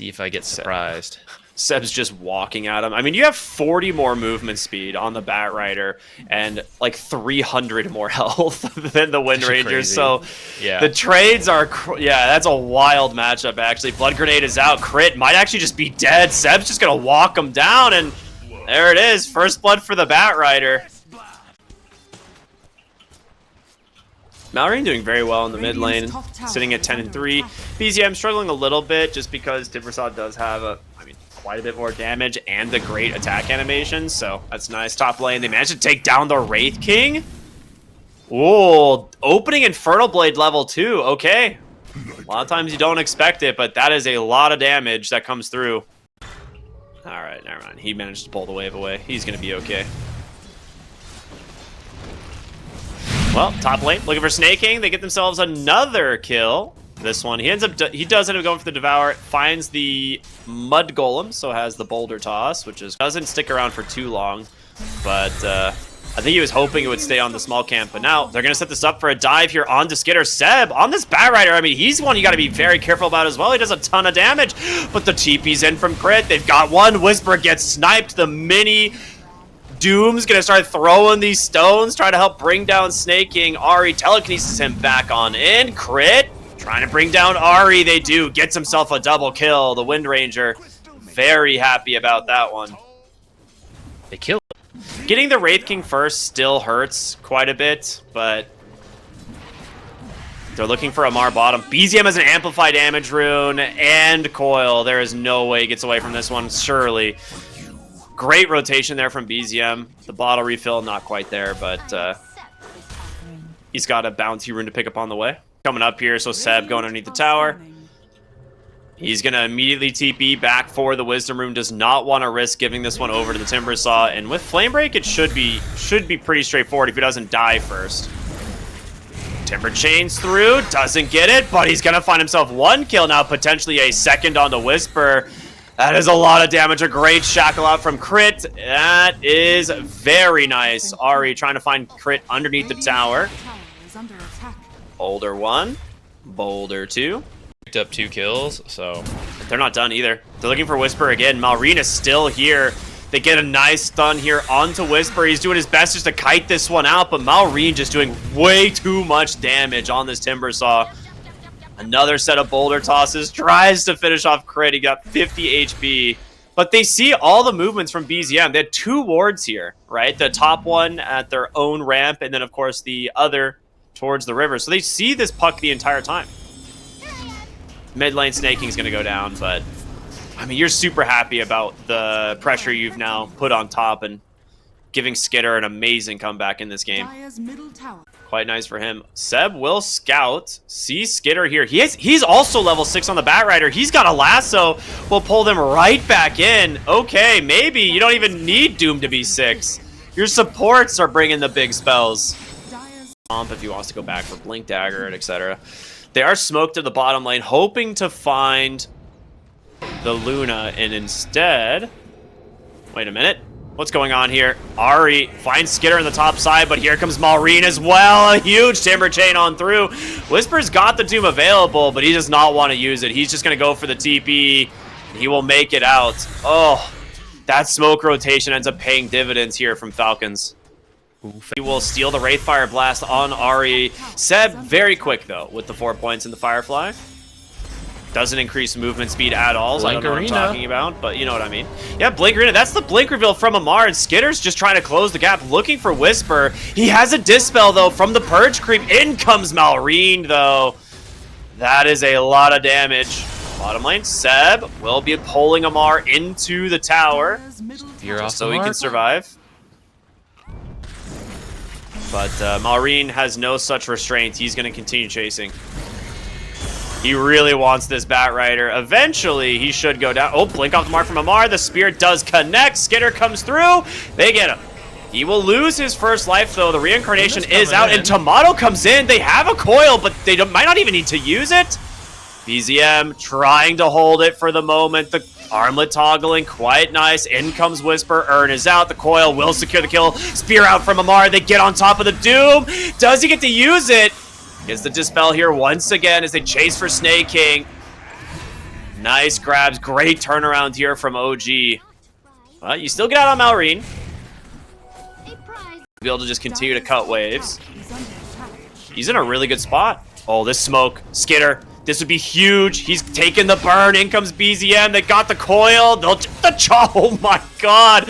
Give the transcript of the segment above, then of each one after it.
See if I get surprised. Seb's just walking at him. I mean, you have 40 more movement speed on the Bat Rider and like 300 more health than the Wind Rangers. So yeah, the trades are, yeah, that's a wild matchup, actually. Blood Grenade is out. Crit might actually just be dead. Seb's just going to walk him down, and there it is. First blood for the Bat Rider. Malrine doing very well in the mid lane, sitting at 10-3. BZM struggling a little bit just because Timbersaw does have quite a bit more damage and the great attack animation, so that's nice. Top lane, they managed to take down the Wraith King. Ooh, opening Infernal Blade level 2, okay. A lot of times you don't expect it, but that is a lot of damage that comes through. Alright, never mind. He managed to pull the wave away. He's going to be okay. Well, top lane, looking for Snake King. They get themselves another kill. This one, he does end up going for the Devour, finds the Mud Golem, so has the Boulder Toss, which doesn't stick around for too long, but I think he was hoping it would stay on the small camp, but now they're going to set this up for a dive here onto Skitter. Seb, on this Bat Rider, I mean, he's one you got to be very careful about as well. He does a ton of damage, but the TP's in from Crit. They've got one. Whisper gets sniped. The mini Doom's going to start throwing these stones, try to help bring down Snake King. Ahri telekinesis him back on in. Crit. Trying to bring down Ahri, they do. Gets himself a double kill. The Wind Ranger, very happy about that one. They killed him. Getting the Wraith King first still hurts quite a bit, but they're looking for Amar bottom. BZM has an Amplify damage rune and Coil. There is no way he gets away from this one, surely. Great rotation there from BZM. The bottle refill, not quite there, but he's got a bounty rune to pick up on the way. Coming up here, so Seb going underneath the tower. He's going to immediately TP back for the Wisdom Rune. Does not want to risk giving this one over to the Timbersaw. And with Flame Break, it should be pretty straightforward if he doesn't die first. Timber chains through, doesn't get it, but he's going to find himself one kill now, potentially a second on the Whisper. That is a lot of damage. A great shackle out from Crit. That is very nice. Ahri trying to find Crit underneath the tower. Boulder 1, Boulder 2. Picked up 2 kills, so they're not done either. They're looking for Whisper again. Malrine is still here. They get a nice stun here onto Whisper. He's doing his best just to kite this one out, but Malrine just doing way too much damage on this Timbersaw. Another set of Boulder tosses. Tries to finish off Crit. He got 50 HP. But they see all the movements from BZM. They had 2 wards here, right? The top one at their own ramp, and then, of course, the other towards the river. So they see this puck the entire time. Mid lane Snake King's going to go down, but I mean, you're super happy about the pressure you've now put on top and giving Skitter an amazing comeback in this game. Quite nice for him. Seb will scout. See Skitter here. He's also level 6 on the Bat Rider. He's got a lasso. Will pull them right back in. Okay, maybe you don't even need Doom to be 6. Your supports are bringing the big spells. If he wants to go back for Blink Dagger and etc. They are smoked to the bottom lane, hoping to find the Luna, and instead... Wait a minute. What's going on here? Ahri finds Skitter on the top side, but here comes Malrine as well. A huge Timber Chain on through. Whisper's got the Doom available, but he does not want to use it. He's just going to go for the TP. He will make it out. Oh, that smoke rotation ends up paying dividends here from Falcons. Oof. He will steal the Wraithfire Blast on Ahri. Seb, very quick, though, with the 4 points in the Firefly. Doesn't increase movement speed at all, so I don't know what I'm talking about, but you know what I mean. Yeah, Blink Arena, that's the Blink reveal from Amar, and Skitter's just trying to close the gap, looking for Whisper. He has a Dispel, though, from the Purge Creep. In comes Malrine, though. That is a lot of damage. Bottom lane, Seb will be pulling Amar into the tower, just so he can survive. But Malrine has no such restraints. He's going to continue chasing. He really wants this Bat Rider. Eventually, he should go down. Oh, blink off the mark from Amar. The spear does connect. Skitter comes through. They get him. He will lose his first life, though. The reincarnation is out, and Tomato comes in. They have a coil, but they might not even need to use it. BZM trying to hold it for the moment. The armlet toggling, quite nice. In comes Whisper. Urn is out. The coil will secure the kill. Spear out from Amar. They get on top of the Doom. Does he get to use it? Gets the Dispel here once again as they chase for Snake King. Nice grabs. Great turnaround here from OG. Well, you still get out on Malrine. Be able to just continue to cut waves. He's in a really good spot. Oh, this smoke. Skitter. This would be huge. He's taking the burn. In comes BZM. They got the coil. Oh my god.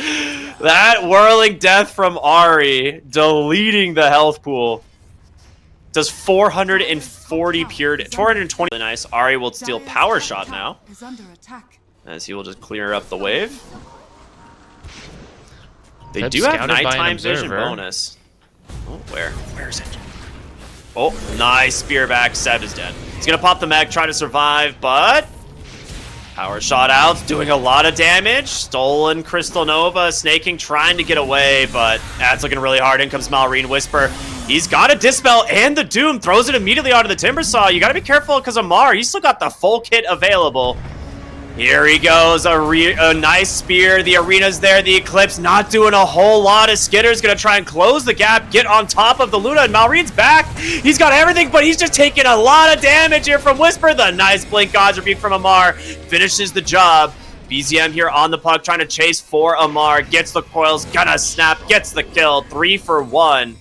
That whirling death from Ahri. Deleting the health pool. Does 440 pure 420. Nice. Ahri will steal power shot now. As he will just clear up the wave. They do have nighttime vision bonus. Oh, where? Where is it? Oh, nice spear back. Seb is dead. He's gonna pop the mech, try to survive, but power shot out, doing a lot of damage. Stolen Crystal Nova, snaking, trying to get away, but that's looking really hard. In comes Malrine Whisper. He's got a Dispel and the Doom, throws it immediately onto the Timbersaw. You gotta be careful because Amar, he's still got the full kit available. Here he goes, a nice spear. The arena's there, the Eclipse not doing a whole lot. Skitter's gonna try and close the gap, get on top of the Luna, and Malrine's back. He's got everything, but he's just taking a lot of damage here from Whisper. The nice Blink God's Rebuke from Amar finishes the job. BZM here on the puck, trying to chase for Amar. Gets the coils, gonna snap, gets the kill. 3 for 1.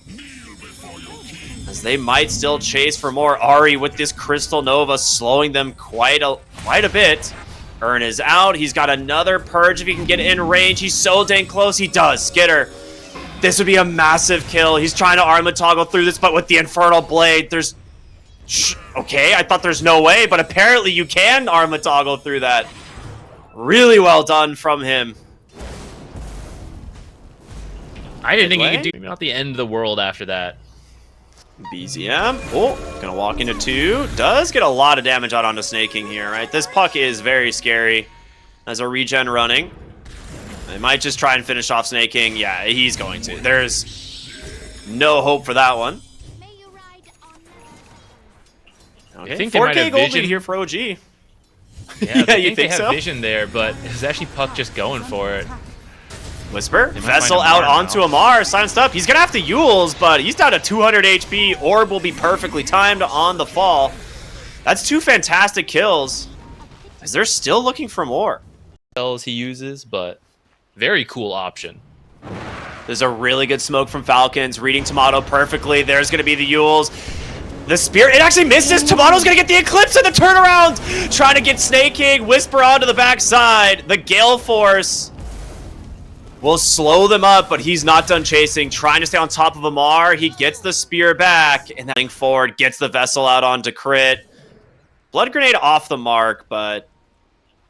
As they might still chase for more. Ahri with this Crystal Nova slowing them quite a bit. Earn is out. He's got another purge if he can get in range. He's so dang close. He does. Skitter. This would be a massive kill. He's trying to armor toggle through this, but with the Infernal Blade, there's... Okay, I thought there's no way, but apparently you can armor toggle through that. Really well done from him. I didn't think he could do... Maybe not the end of the world after that. BZM. Oh, gonna walk into 2. Does get a lot of damage out onto snaking here, right? This puck is very scary. As a regen running. They might just try and finish off snaking. Yeah, he's going to. There's no hope for that one. Okay, I think they might have vision here for OG. Yeah, yeah, you think they have so? vision there, but it's actually Puck just going for it. Whisper, Vessel out onto Amar, silenced up. He's gonna have to Yules, but he's down to 200 HP. Orb will be perfectly timed on the fall. That's 2 fantastic kills. As they're still looking for more. Spells he uses, but very cool option. There's a really good smoke from Falcons, reading Tomato perfectly. There's gonna be the Yules. The spear, it actually misses. Tomato's gonna get the Eclipse in the turnaround. Trying to get snaking. Whisper onto the backside. The Gale Force will slow them up, but he's not done chasing. Trying to stay on top of Amar. He gets the spear back, and then forward, gets the Vessel out onto crit. Blood Grenade off the mark, but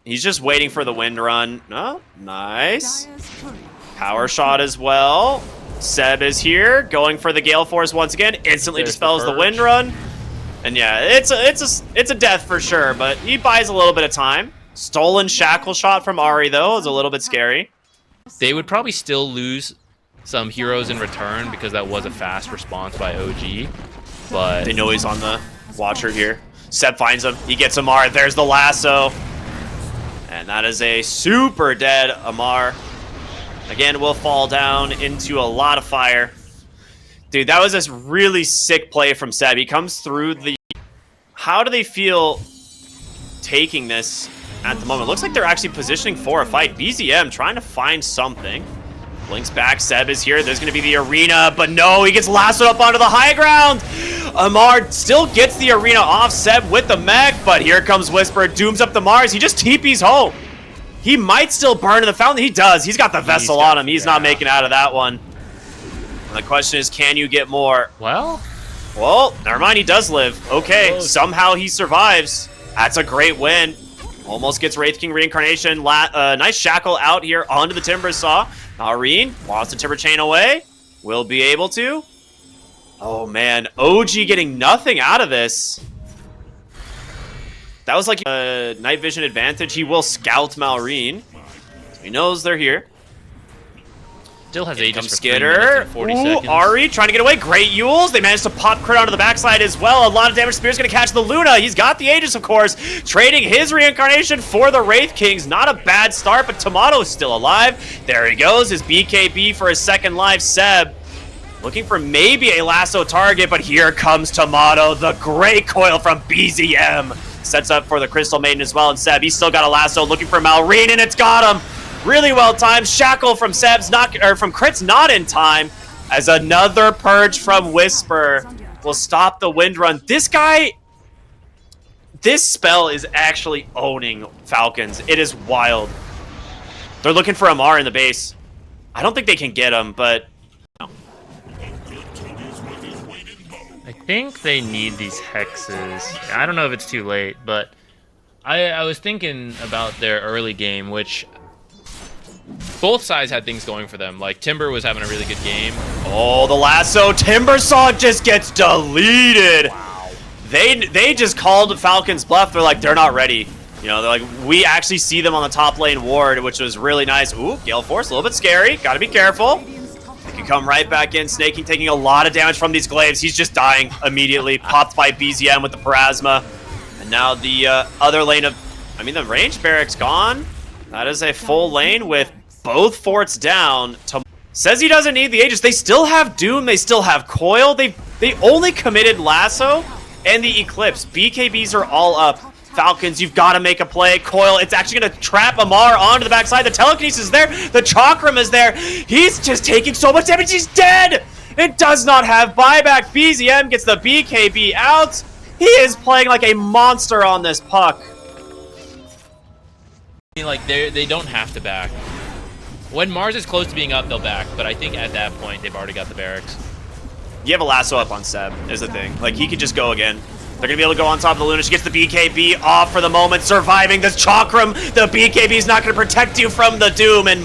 he's just waiting for the wind run. Oh, nice. Power shot as well. Seb is here, going for the Gale Force once again. Instantly dispels the wind run. And yeah, it's a death for sure, but he buys a little bit of time. Stolen Shackle shot from Ahri, though, is a little bit scary. They would probably still lose some heroes in return because that was a fast response by OG. But they know he's on the Watcher here. Seb finds him. He gets Amar. There's the lasso. And that is a super dead Amar. Again, will fall down into a lot of fire. Dude, that was a really sick play from Seb. He comes through the... How do they feel taking this at the moment? Looks like they're actually positioning for a fight. BZM trying to find something. Blinks back. Seb is here. There's going to be the arena, but no, he gets lassoed up onto the high ground. Amar still gets the arena off. Seb with the mech, but here comes Whisper. Dooms up the Mars. He just TP's home. He might still burn in the fountain. He does. He's got the Vessel on him. He's not making out of that one. And the question is, can you get more? Well, never mind. He does live. Okay, somehow he survives. That's a great win. Almost gets Wraith King Reincarnation. Nice Shackle out here onto the Timbersaw. Malrine lost the Timber Chain away. Will be able to. Oh, man. OG getting nothing out of this. That was like a night vision advantage. He will scout Malrine. So he knows they're here. Still has Aegis for Skitter. 40 seconds. Ahri trying to get away. Great Yules. They managed to pop crit onto the backside as well. A lot of damage. Spear's going to catch the Luna. He's got the Aegis, of course. Trading his reincarnation for the Wraith Kings. Not a bad start, but Tomato's still alive. There he goes. His BKB for his second life. Seb looking for maybe a lasso target, but here comes Tomato. The great coil from BZM. Sets up for the Crystal Maiden as well, and Seb, he's still got a lasso, looking for Malrine, and it's got him! Really well timed. Shackle from from Crit's not in time, as another purge from Whisper will stop the wind run. This guy, this spell is actually owning Falcons. It is wild. They're looking for Amar in the base. I don't think they can get him, but I think they need these hexes. I don't know if it's too late, but I was thinking about their early game, which both sides had things going for them. Like, Timber was having a really good game. oh, the lasso. Timbersaw just gets deleted. Wow. They just called Falcons bluff. They're like, they're not ready. You know, they're like, we actually see them on the top lane ward, which was really nice. Ooh, Gale Force, a little bit scary. Gotta be careful. They can come right back in. Snaking taking a lot of damage from these glaives. He's just dying immediately. Popped by BZM with the Parasma. And now the other lane of... I mean, the range barracks gone. That is a full lane with both forts down. Says he doesn't need the Aegis. They still have Doom. They still have Coil. They only committed Lasso and the Eclipse. BKBs are all up. Falcons, you've got to make a play. Coil, it's actually going to trap Amar onto the backside. The Telekinesis is there. The Chakram is there. He's just taking so much damage. He's dead. It does not have buyback. BZM gets the BKB out. He is playing like a monster on this puck. I mean, like, they don't have to back. When Mars is close to being up, they'll back, but I think at that point, they've already got the barracks. You have a lasso up on Seb, is the thing. Like, he could just go again. They're going to be able to go on top of the Luna. She gets the BKB off for the moment, surviving this Chakram. The BKB is not going to protect you from the Doom, and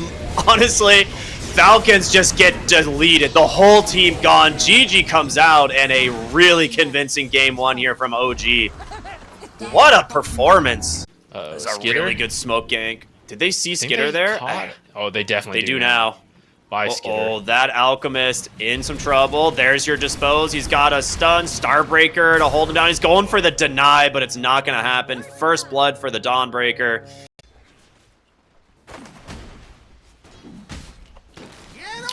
honestly, Falcons just get deleted. The whole team gone. GG comes out, and a really convincing game one here from OG. What a performance. It's a really good smoke gank. Did they see Skitter there? Oh, they definitely do now. By Skitter. Oh, that Alchemist in some trouble. There's your dispose. He's got a stun, Starbreaker to hold him down. He's going for the deny, but it's not going to happen. First blood for the Dawnbreaker.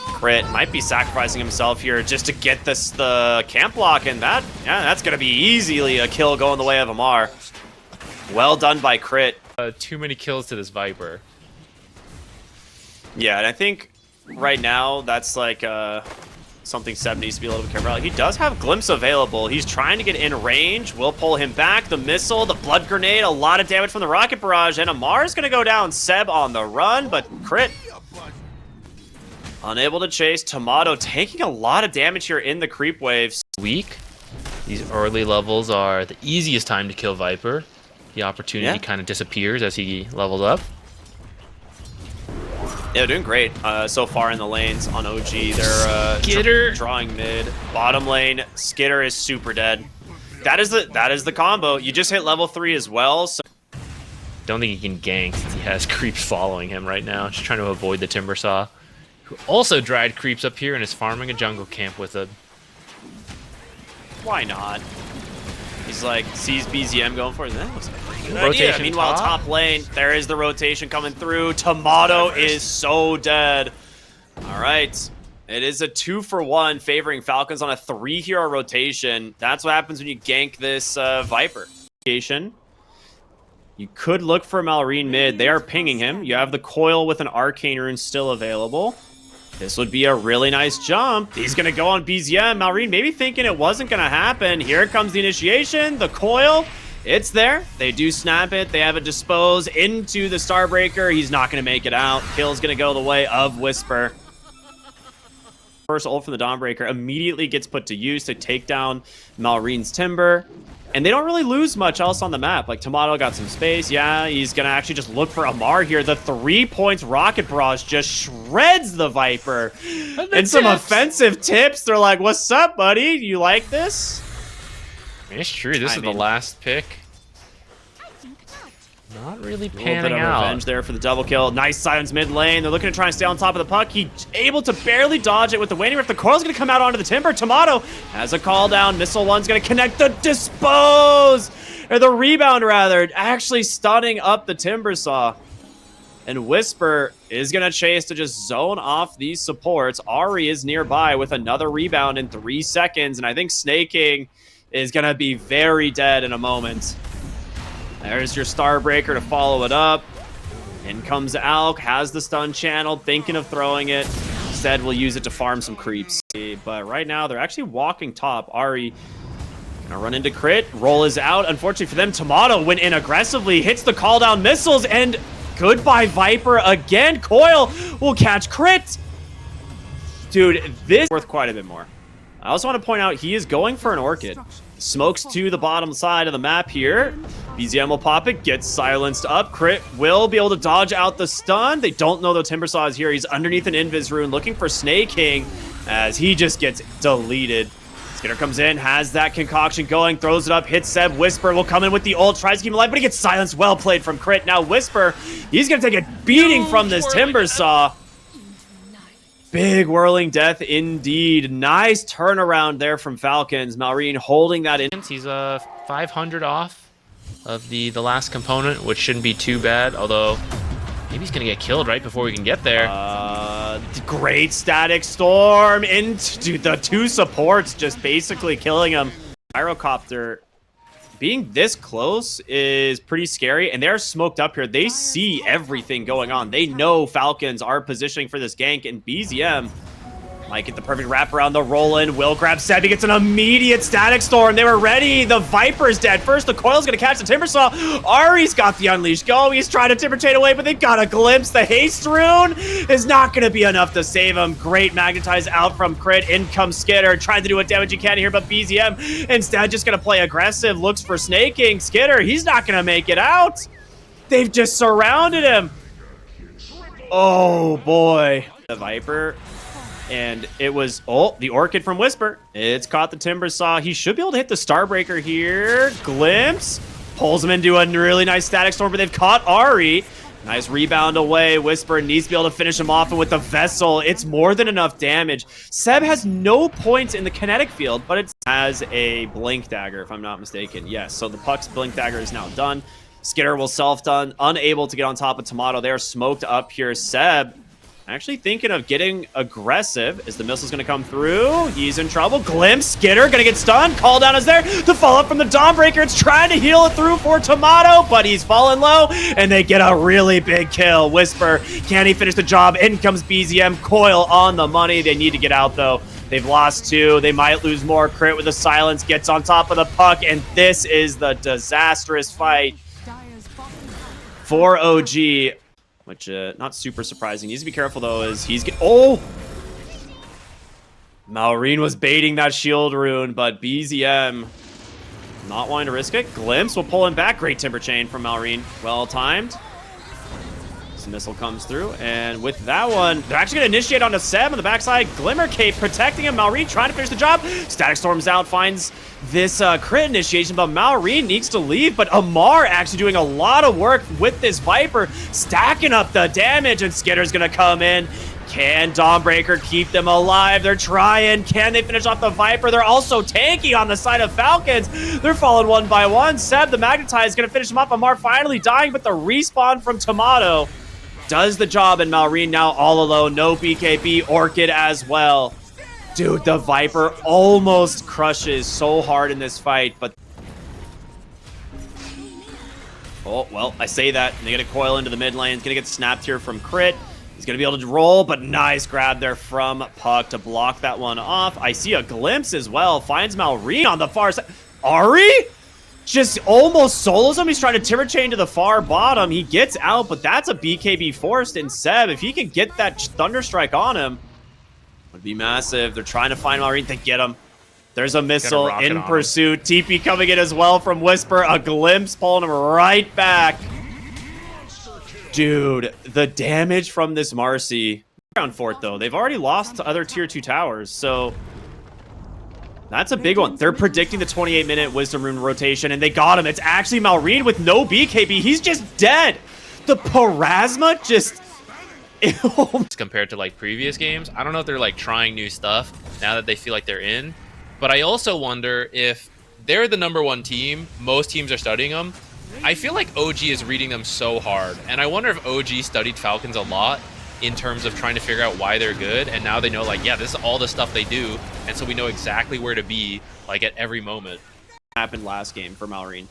Crit might be sacrificing himself here just to get the camp block, and that's going to be easily a kill going the way of Amar. Well done by Crit. Too many kills to this Viper. Yeah, and I think right now that's like something Seb needs to be a little bit careful about. He does have Glimpse available. He's trying to get in range. We'll pull him back. The missile, the blood grenade, a lot of damage from the rocket barrage, and Amar's going to go down. Seb on the run, but Crit unable to chase. Tomato taking a lot of damage here in the creep waves. Weak. These early levels are the easiest time to kill Viper. The opportunity kind of disappears as he levels up. Yeah, they're doing great so far in the lanes on OG. They're drawing mid. Bottom lane, Skitter is super dead. That is the combo. You just hit level 3 as well. So don't think he can gank since he has creeps following him right now. Just trying to avoid the Timbersaw, who also dried creeps up here and is farming a jungle camp with a... Why not? He's like, sees BZM going for it. That was a pretty good rotation idea. Meanwhile, top lane, there is the rotation coming through. Tomato is so dead. All right. It is a 2-for-1 favoring Falcons on a 3-hero rotation. That's what happens when you gank this Viper. You could look for Malrine mid. They are pinging him. You have the Coil with an Arcane Rune still available. This would be a really nice jump. He's going to go on BZM. Malrine maybe thinking it wasn't going to happen. Here comes the initiation. The Coil. It's there. They do snap it. They have it dispose into the Starbreaker. He's not going to make it out. Kill's going to go the way of Whisper. First ult from the Dawnbreaker immediately gets put to use to take down Malrine's Timber. And they don't really lose much else on the map. Like, Tomato got some space. Yeah, he's going to actually just look for Amar here. The 3 points Rocket Barrage just shreds the Viper. And some offensive tips. They're like, what's up, buddy? You like this? It's true. This is the last pick. Not really panning out. A little bit of revenge there for the double kill. Nice silence mid lane. They're looking to try and stay on top of the puck. He's able to barely dodge it with the Waning Rift. The Coil's going to come out onto the Timber. Tomato has a call down. Missile 1's going to connect the dispose. Or the rebound, rather. Actually stunning up the Timbersaw. And Whisper is going to chase to just zone off these supports. Ari is nearby with another rebound in 3 seconds. And I think Snaking is going to be very dead in a moment. There's your Starbreaker to follow it up. In comes Alk, has the stun channel, thinking of throwing it. Instead, we'll use it to farm some creeps. But right now, they're actually walking top. Ari gonna run into crit. Roll is out. Unfortunately for them, Tomato went in aggressively, hits the call down missiles, and goodbye Viper again. Coil will catch crit. Dude, this is worth quite a bit more. I also want to point out he is going for an Orchid. Smokes to the bottom side of the map here. BZM will pop it, gets silenced up. Crit will be able to dodge out the stun. They don't know the Timbersaw is here. He's underneath an Invis rune looking for Snake King as he just gets deleted. Skinner comes in, has that concoction going, throws it up, hits Seb. Whisper will come in with the ult, tries to keep him alive, but he gets silenced. Well played from Crit. Now Whisper, he's going to take a beating from this Timbersaw. Big whirling death indeed. Nice turnaround there from Falcons. Malrine holding that in. He's 500 off of the last component, which shouldn't be too bad, although maybe he's gonna get killed right before we can get there. Great static storm into the two supports, just basically killing him. Gyrocopter being this close is pretty scary, and they're smoked up here. They see everything going on. They know Falcons are positioning for this gank, and BZM might get the perfect wrap around the roll-in. Will grab Seb. He gets an immediate static storm. They were ready. The Viper's dead. First, the Coil's going to catch the Timbersaw. Ari's got the Unleash go. He's trying to Timber Chain away, but they got a glimpse. The Haste Rune is not going to be enough to save him. Great Magnetize out from Crit. In comes Skitter, trying to do what damage he can here, but BZM instead just going to play aggressive. Looks for Snaking. Skitter, he's not going to make it out. They've just surrounded him. Oh, boy. The Viper... And it was, oh, the Orchid from Whisper. It's caught the Timbersaw. He should be able to hit the Starbreaker here. Glimpse. Pulls him into a really nice static storm, but they've caught Ari. Nice rebound away. Whisper needs to be able to finish him off, and with the Vessel, it's more than enough damage. Seb has no points in the kinetic field, but it has a Blink Dagger, if I'm not mistaken. Yes, so the Puck's Blink Dagger is now done. Skitter will self-done, unable to get on top of Tomato. They are smoked up here. Seb actually thinking of getting aggressive. Is the missile's going to come through? He's in trouble. Glimpse. Skitter going to get stunned. Call down is there. The follow-up from the Dawnbreaker. It's trying to heal it through for Tomato, but he's fallen low, and they get a really big kill. Whisper, can he finish the job? In comes BZM. Coil on the money. They need to get out, though. They've lost two. They might lose more. Crit with the silence gets on top of the puck, and this is the disastrous fight for OG. Which, not super surprising. Needs to be careful, though, as he's... Oh! Malrine was baiting that shield rune, but BZM not wanting to risk it. Glimpse will pull him back. Great Timber Chain from Malrine. Well timed. This missile comes through, and with that one, they're actually going to initiate onto Seb on the backside. Glimmer Cape protecting him. Malrine trying to finish the job. Static Storm's out, finds this crit initiation, but Malrine needs to leave. But Amar actually doing a lot of work with this Viper, stacking up the damage, and Skitter's going to come in. Can Dawnbreaker keep them alive? They're trying. Can they finish off the Viper? They're also tanky on the side of Falcons. They're falling one by one. Seb, the Magnetize, is going to finish him up. Amar finally dying, but the respawn from Tomato does the job, and Malrine now all alone. No BKB. Orchid as well. Dude, the Viper almost crushes so hard in this fight, but... Oh, well, I say that. They get a Coil into the mid lane. It's going to get snapped here from Crit. He's going to be able to roll, but nice grab there from Puck to block that one off. I see a Glimpse as well. Finds Malrine on the far side. Ari? Just almost solos him. He's trying to Timber Chain to the far bottom. He gets out, but that's a BKB forced in Seb. If he could get that Thunderstrike on him, would be massive. They're trying to find Malrine. They get him. There's a missile in pursuit. TP coming in as well from Whisper. A Glimpse pulling him right back. Dude, the damage from this Marcy. Round fort, though. They've already lost to other tier 2 towers, so... That's a big one. They're predicting the 28-minute Wisdom Rune rotation, and they got him. It's actually Malrine with no BKB. He's just dead. The Parasma just... Compared to, like, previous games, I don't know if they're, like, trying new stuff now that they feel like they're in. But I also wonder if they're the #1 team, most teams are studying them. I feel like OG is reading them so hard. And I wonder if OG studied Falcons a lot in terms of trying to figure out why they're good, and now they know, like, yeah, this is all the stuff they do, and so we know exactly where to be, like, at every moment. Happened last game for Malrine.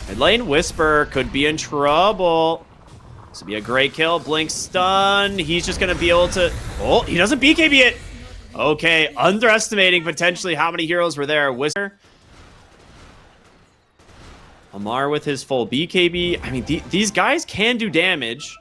Mid lane, Whisper could be in trouble. This would be a great kill. Blink stun. He's just going to be able to... Oh, he doesn't BKB it. Okay, underestimating potentially how many heroes were there. Whisper. Amar with his full BKB. I mean, these guys can do damage.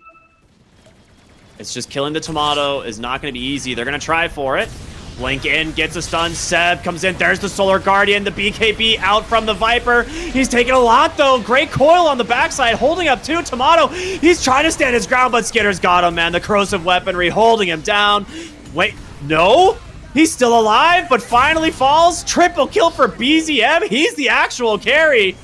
It's just killing the Tomato is not going to be easy. They're going to try for it. Blink in, gets a stun. Seb comes in. There's the Solar Guardian. The BKB out from the Viper. He's taking a lot, though. Great coil on the backside, holding up too. Tomato, he's trying to stand his ground, but Skitter's got him, man. The corrosive weaponry holding him down. Wait, no? He's still alive, but finally falls. Triple kill for BZM. He's the actual carry.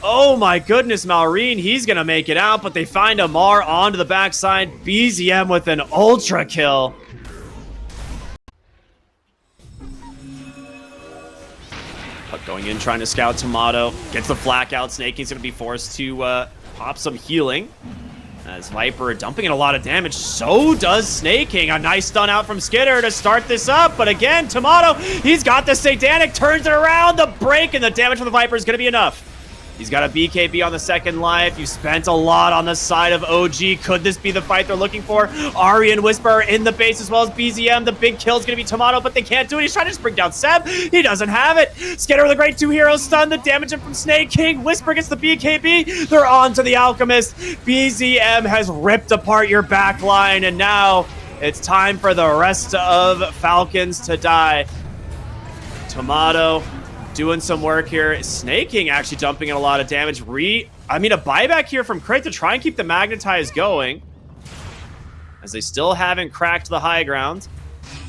Oh my goodness, Malrine, he's going to make it out, but they find Amar onto the backside. BZM with an ultra kill. Going in, trying to scout Tomato. Gets the flak out. Snake is going to be forced to pop some healing. As Viper dumping in a lot of damage. So does Snake King. A nice stun out from Skitter to start this up. But again, Tomato, he's got the Satanic. Turns it around. The break and the damage from the Viper is going to be enough. He's got a BKB on the second life. You spent a lot on the side of OG. Could this be the fight they're looking for? Ari and Whisper in the base as well as BZM. The big kill is going to be Tomato, but they can't do it. He's trying to just bring down Seb. He doesn't have it. Skitter with a great 2-hero stun. The damage in from Snake King. Whisper gets the BKB. They're on to the Alchemist. BZM has ripped apart your back line, and now it's time for the rest of Falcons to die. Tomato doing some work here. Snake King actually dumping in a lot of damage. A buyback here from Crit to try and keep the Magnetize going. As they still haven't cracked the high ground.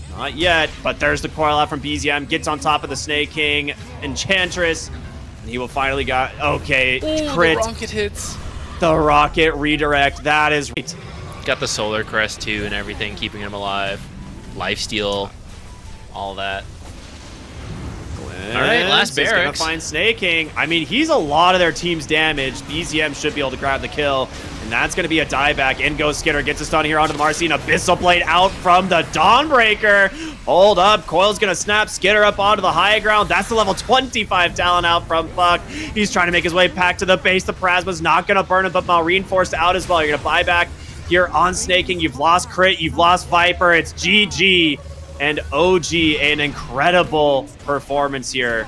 Not yet, but there's the coil out from BZM. Gets on top of the Snake King. Enchantress. And he will finally got... Okay, Crit. The rocket hits. The rocket redirect. That is... Got the Solar Crest too and everything, keeping him alive. Lifesteal. All that. All right, last barracks. Gonna find Snake King. I mean, he's a lot of their team's damage. BZM should be able to grab the kill, and that's going to be a dieback. In goes Skitter, gets a stun here onto the Marcine. Abyssal Blade out from the Dawnbreaker. Hold up, Coil's going to snap Skitter up onto the high ground. That's the level 25 talent out from Puck. He's trying to make his way back to the base. The Plasma's not going to burn him, but Malrine forced out as well. You're going to buy back here on Snake King. You've lost Crit, you've lost Viper. It's GG. And OG, an incredible performance here